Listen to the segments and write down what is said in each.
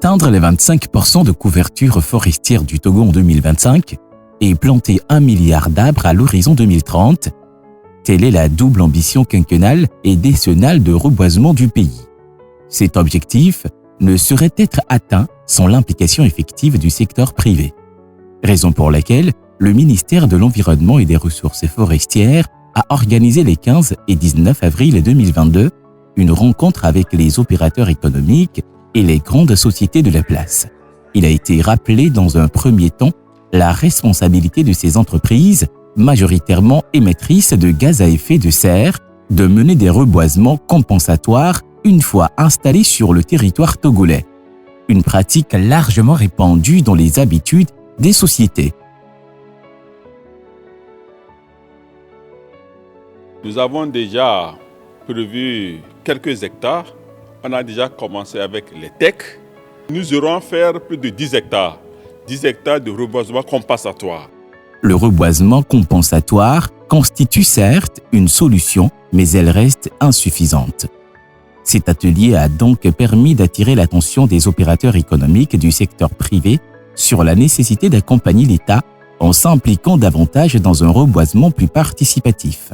atteindre les 25% de couverture forestière du Togo en 2025 et planter 1 milliard d'arbres à l'horizon 2030. Telle est la double ambition quinquennale et décennale de reboisement du pays. Cet objectif ne saurait être atteint sans l'implication effective du secteur privé. Raison pour laquelle le ministère de l'Environnement et des Ressources forestières a organisé les 15 et 19 avril 2022 une rencontre avec les opérateurs économiques et les grandes sociétés de la place. Il a été rappelé dans un premier temps la responsabilité de ces entreprises, majoritairement émettrices de gaz à effet de serre, de mener des reboisements compensatoires une fois installés sur le territoire togolais. Une pratique largement répandue dans les habitudes des sociétés. Nous avons déjà prévu quelques hectares. On a déjà commencé avec les techs. Nous aurons à faire plus de 10 hectares. 10 hectares de reboisement compensatoire. Le reboisement compensatoire constitue certes une solution, mais elle reste insuffisante. Cet atelier a donc permis d'attirer l'attention des opérateurs économiques du secteur privé sur la nécessité d'accompagner l'État en s'impliquant davantage dans un reboisement plus participatif.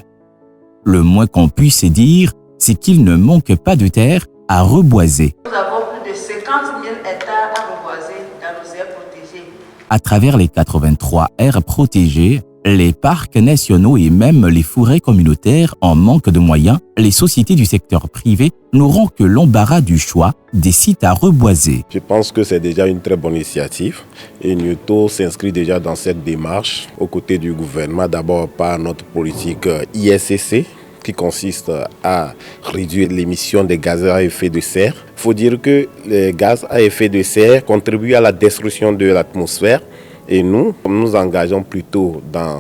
Le moins qu'on puisse dire, c'est qu'il ne manque pas de terre à reboiser. Nous avons plus de 50 000 hectares à reboiser dans nos aires protégées. À travers les 83 aires protégées, les parcs nationaux et même les forêts communautaires en manque de moyens, les sociétés du secteur privé n'auront que l'embarras du choix des sites à reboiser. Je pense que c'est déjà une très bonne initiative et Nuto s'inscrit déjà dans cette démarche aux côtés du gouvernement, d'abord par notre politique ISCC qui consiste à réduire l'émission des gaz à effet de serre. Il faut dire que les gaz à effet de serre contribuent à la destruction de l'atmosphère et nous nous engageons plutôt dans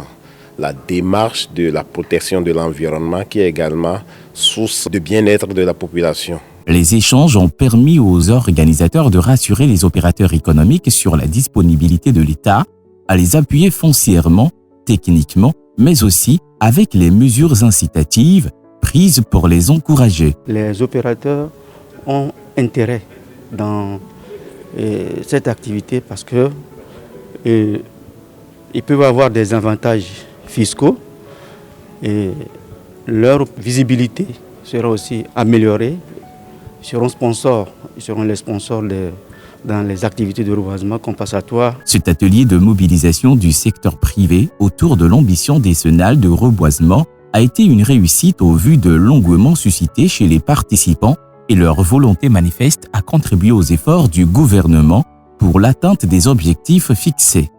la démarche de la protection de l'environnement qui est également source de bien-être de la population. Les échanges ont permis aux organisateurs de rassurer les opérateurs économiques sur la disponibilité de l'État à les appuyer foncièrement, techniquement, mais aussi avec les mesures incitatives prises pour les encourager. Les opérateurs ont intérêt dans cette activité parce que ils peuvent avoir des avantages fiscaux et leur visibilité sera aussi améliorée. Ils seront les sponsors dans les activités de reboisement compensatoire. Cet atelier de mobilisation du secteur privé autour de l'ambition décennale de reboisement a été une réussite au vu de l'engouement suscité chez les participants et leur volonté manifeste à contribuer aux efforts du gouvernement pour l'atteinte des objectifs fixés.